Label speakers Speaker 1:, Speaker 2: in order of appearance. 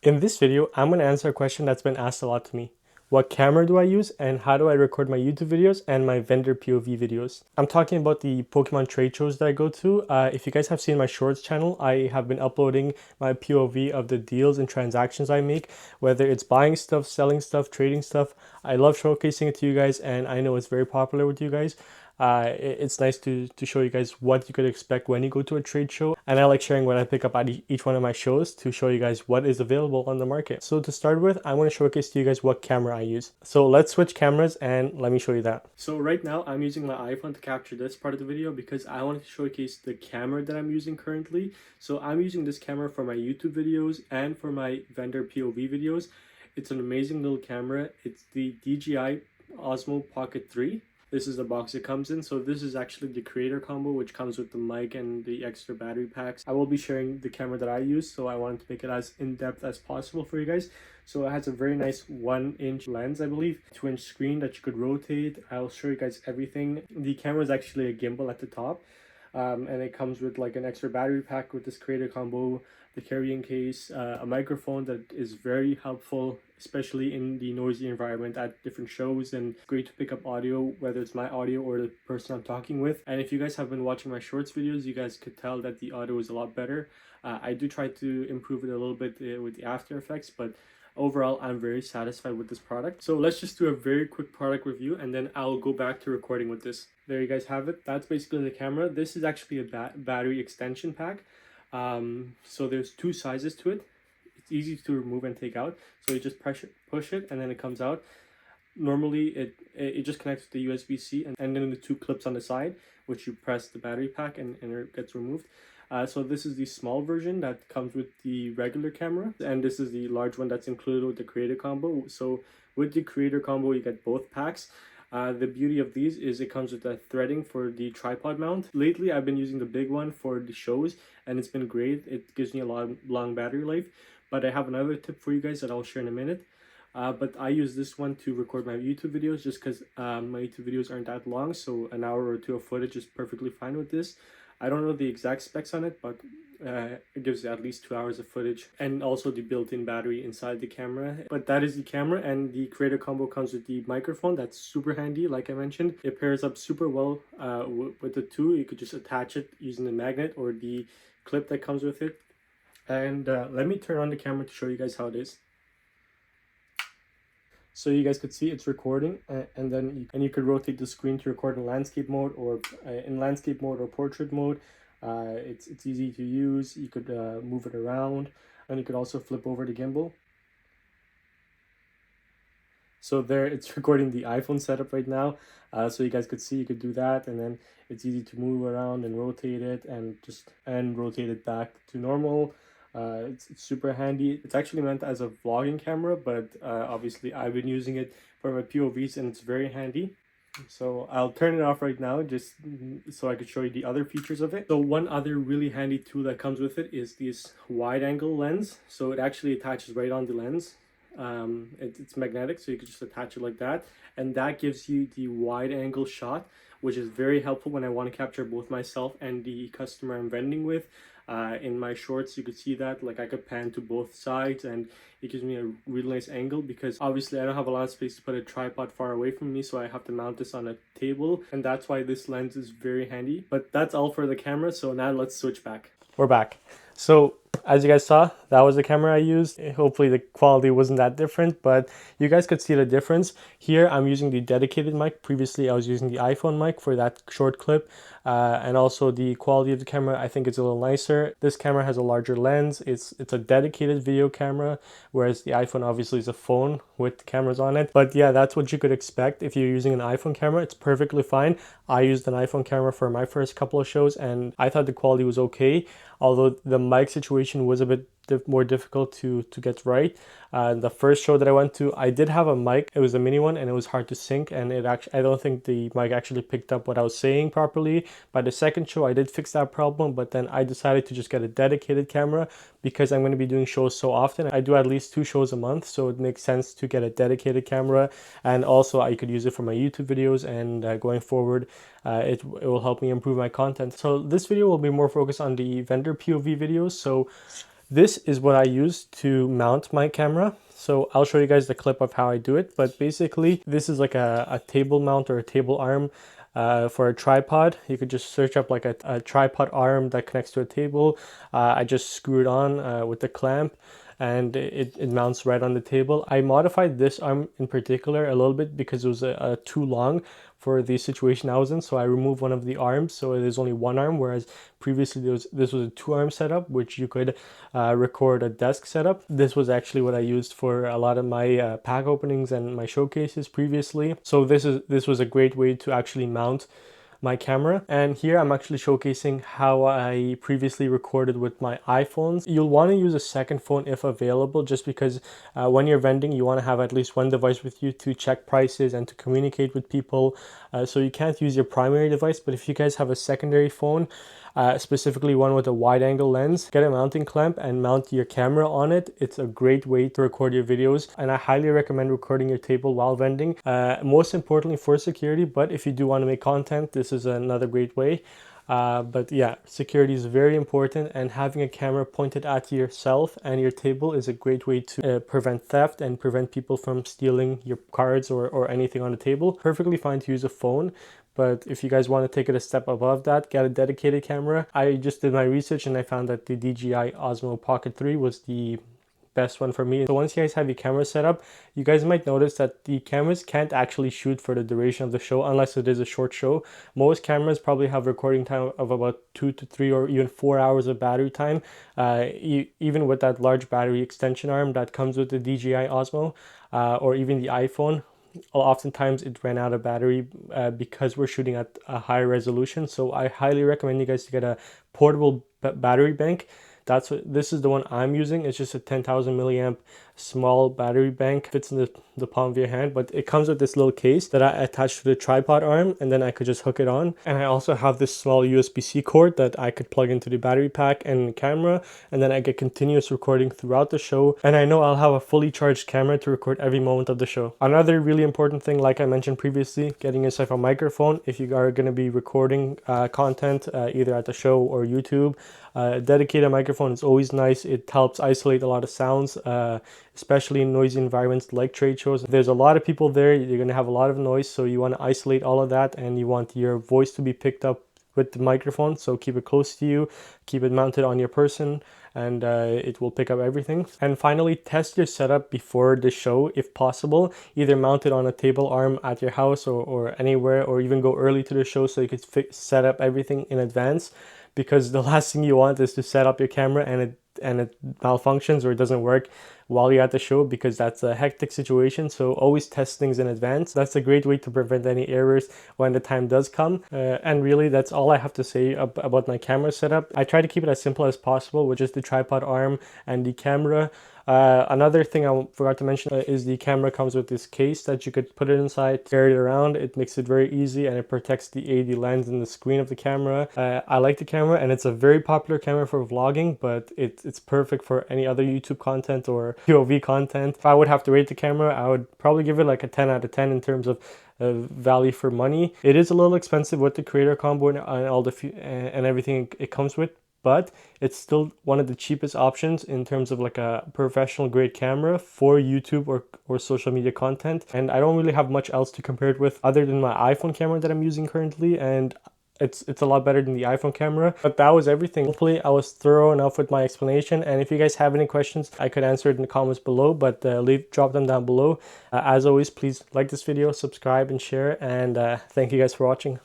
Speaker 1: In this video, I'm going to answer a question that's been asked a lot to me. What camera do I use and how do I record my YouTube videos and my vendor POV videos? I'm talking about the Pokemon trade shows that I go to. If you guys have seen my shorts channel, I have been uploading my POV of the deals and transactions I make, whether it's buying stuff, selling stuff, trading stuff. I love showcasing it to you guys, and I know it's very popular with you guys. It's nice to show you guys what you could expect when you go to a trade show, and I like sharing what I pick up at each one of my shows to show you guys what is available on the market. So to start with, I want to showcase to you guys what camera I use. So let's switch cameras and let me show you that. So right now I'm using my iPhone to capture this part of the video because I wanted to showcase the camera that I'm using currently. So I'm using this camera for my YouTube videos and for my vendor POV videos. It's an amazing little camera. It's the DJI OSMO Pocket 3. This is the box it comes in. So this is actually the creator combo, which comes with the mic and the extra battery packs. I will be sharing the camera that I use, so I wanted to make it as in-depth as possible for you guys. So it has a very nice 1-inch lens, I believe, 2-inch screen that you could rotate. I'll show you guys everything. The camera is actually a gimbal at the top. And it comes with like an extra battery pack with this creator combo, the carrying case, a microphone that is very helpful, especially in the noisy environment at different shows, and great to pick up audio, whether it's my audio or the person I'm talking with. And if you guys have been watching my shorts videos, you guys could tell that the audio is a lot better. I do try to improve it a little bit with the After Effects, but overall, I'm very satisfied with this product. So let's just do a very quick product review and then I'll go back to recording with this. There you guys have it. That's basically the camera. This is actually a battery extension pack. So there's two sizes to it. It's easy to remove and take out. So you just push it and then it comes out. Normally it just connects to the USB-C and then the two clips on the side, which you press the battery pack and it gets removed. So this is the small version that comes with the regular camera, and this is the large one that's included with the creator combo. So with the creator combo, you get both packs. The beauty of these is it comes with a threading for the tripod mount. Lately, I've been using the big one for the shows, and it's been great. It gives me a long battery life. But I have another tip for you guys that I'll share in a minute. But I use this one to record my YouTube videos just because my YouTube videos aren't that long, so an hour or two of footage is perfectly fine with this. I don't know the exact specs on it, but it gives at least 2 hours of footage, and also the built-in battery inside the camera. But that is the camera, and the creator combo comes with the microphone. That's super handy. Like I mentioned, it pairs up super well with the two. You could just attach it using the magnet or the clip that comes with it. And let me turn on the camera to show you guys how it is. So you guys could see it's recording, and then you could rotate the screen to record in landscape mode or portrait mode. It's easy to use. You could move it around, and you could also flip over the gimbal. So there, it's recording the iPhone setup right now. So you guys could see you could do that, and then it's easy to move around and rotate it and rotate it back to normal. It's super handy. It's actually meant as a vlogging camera, but obviously I've been using it for my POVs and it's very handy. So I'll turn it off right now just so I could show you the other features of it. So one other really handy tool that comes with it is this wide angle lens. So it actually attaches right on the lens. It's magnetic, so you can just attach it like that, and that gives you the wide angle shot, which is very helpful when I want to capture both myself and the customer I'm vending with. In my shorts, you could see that, like, I could pan to both sides and it gives me a really nice angle, because obviously I don't have a lot of space to put a tripod far away from me, so I have to mount this on a table, and that's why this lens is very handy. But that's all for the camera, so now let's switch back. We're back. So as you guys saw, that was the camera I used. Hopefully the quality wasn't that different, but you guys could see the difference. Here I'm using the dedicated mic. Previously I was using the iPhone mic for that short clip, and also the quality of the camera, I think it's a little nicer. This camera has a larger lens. It's a dedicated video camera, whereas the iPhone obviously is a phone with cameras on it. But yeah, that's what you could expect if you're using an iPhone camera. It's perfectly fine. I used an iPhone camera for my first couple of shows and I thought the quality was okay, although the mic situation was a bit more difficult to get right. The first show that I went to, I did have a mic. It was a mini one and it was hard to sync, and I don't think the mic actually picked up what I was saying properly. By the second show I did fix that problem, but then I decided to just get a dedicated camera because I'm going to be doing shows so often. I do at least 2 shows a month, so it makes sense to get a dedicated camera, and also I could use it for my YouTube videos, and going forward it will help me improve my content. So this video will be more focused on the vendor POV videos. So This is what I use to mount my camera. So I'll show you guys the clip of how I do it, but basically this is like a table mount or a table arm for a tripod. You could just search up like a tripod arm that connects to a table. I just screw it on with the clamp, and it mounts right on the table. I modified this arm in particular a little bit because it was too long for the situation I was in, so I removed one of the arms, so there's only one arm, whereas previously this was a 2-arm setup, which you could record a desk setup. This was actually what I used for a lot of my pack openings and my showcases previously. So this was a great way to actually mount my camera. And here I'm actually showcasing how I previously recorded with my iPhones. You'll want to use a second phone if available, just because when you're vending, you want to have at least one device with you to check prices and to communicate with people. So you can't use your primary device, but if you guys have a secondary phone, specifically one with a wide angle lens, get a mounting clamp and mount your camera on it. It's a great way to record your videos, and I highly recommend recording your table while vending, most importantly for security, but if you do want to make content, this is another great way. But yeah, security is very important, and having a camera pointed at yourself and your table is a great way to prevent theft and prevent people from stealing your cards or anything on the table. Perfectly fine to use a phone, but if you guys want to take it a step above that, get a dedicated camera. I just did my research and I found that the DJI OSMO Pocket 3 was the best one for me. So once you guys have your camera set up, you guys might notice that the cameras can't actually shoot for the duration of the show unless it is a short show. Most cameras probably have recording time of about 2 to 3 or even 4 hours of battery time, even with that large battery extension arm that comes with the DJI Osmo or even the iPhone. Oftentimes it ran out of battery because we're shooting at a higher resolution. So I highly recommend you guys to get a portable battery bank. This is the one I'm using. It's just a 10,000 milliamp small battery bank, fits in the palm of your hand, but it comes with this little case that I attach to the tripod arm, and then I could just hook it on. And I also have this small USB-C cord that I could plug into the battery pack and camera, and then I get continuous recording throughout the show, and I know I'll have a fully charged camera to record every moment of the show. Another really important thing, like I mentioned previously, getting yourself a microphone if you are going to be recording content either at the show or YouTube. Dedicated microphone is always nice. It helps isolate a lot of sounds, especially in noisy environments like trade shows. There's a lot of people there, you're going to have a lot of noise, so you want to isolate all of that, and you want your voice to be picked up with the microphone. So keep it close to you, keep it mounted on your person, and it will pick up everything. And finally, test your setup before the show if possible. Either mount it on a table arm at your house or anywhere, or even go early to the show so you could set up everything in advance, because the last thing you want is to set up your camera and it malfunctions or it doesn't work while you're at the show, because that's a hectic situation. So always test things in advance. That's a great way to prevent any errors when the time does come. And really, that's all I have to say about my camera setup. I try to keep it as simple as possible with just the tripod arm and the camera. Another thing I forgot to mention is the camera comes with this case that you could put it inside, carry it around. It makes it very easy, and it protects the AD lens and the screen of the camera. I like the camera, and it's a very popular camera for vlogging, but it's perfect for any other YouTube content or POV content. If I would have to rate the camera, I would probably give it like a 10 out of 10 in terms of value for money. It is a little expensive with the creator combo and all and everything it comes with, but it's still one of the cheapest options in terms of like a professional grade camera for YouTube or social media content. And I don't really have much else to compare it with other than my iPhone camera that I'm using currently, and it's a lot better than the iPhone camera. But that was everything. Hopefully I was thorough enough with my explanation, and if you guys have any questions, I could answer it in the comments below, but drop them down below. As always, please like this video, subscribe and share, and thank you guys for watching.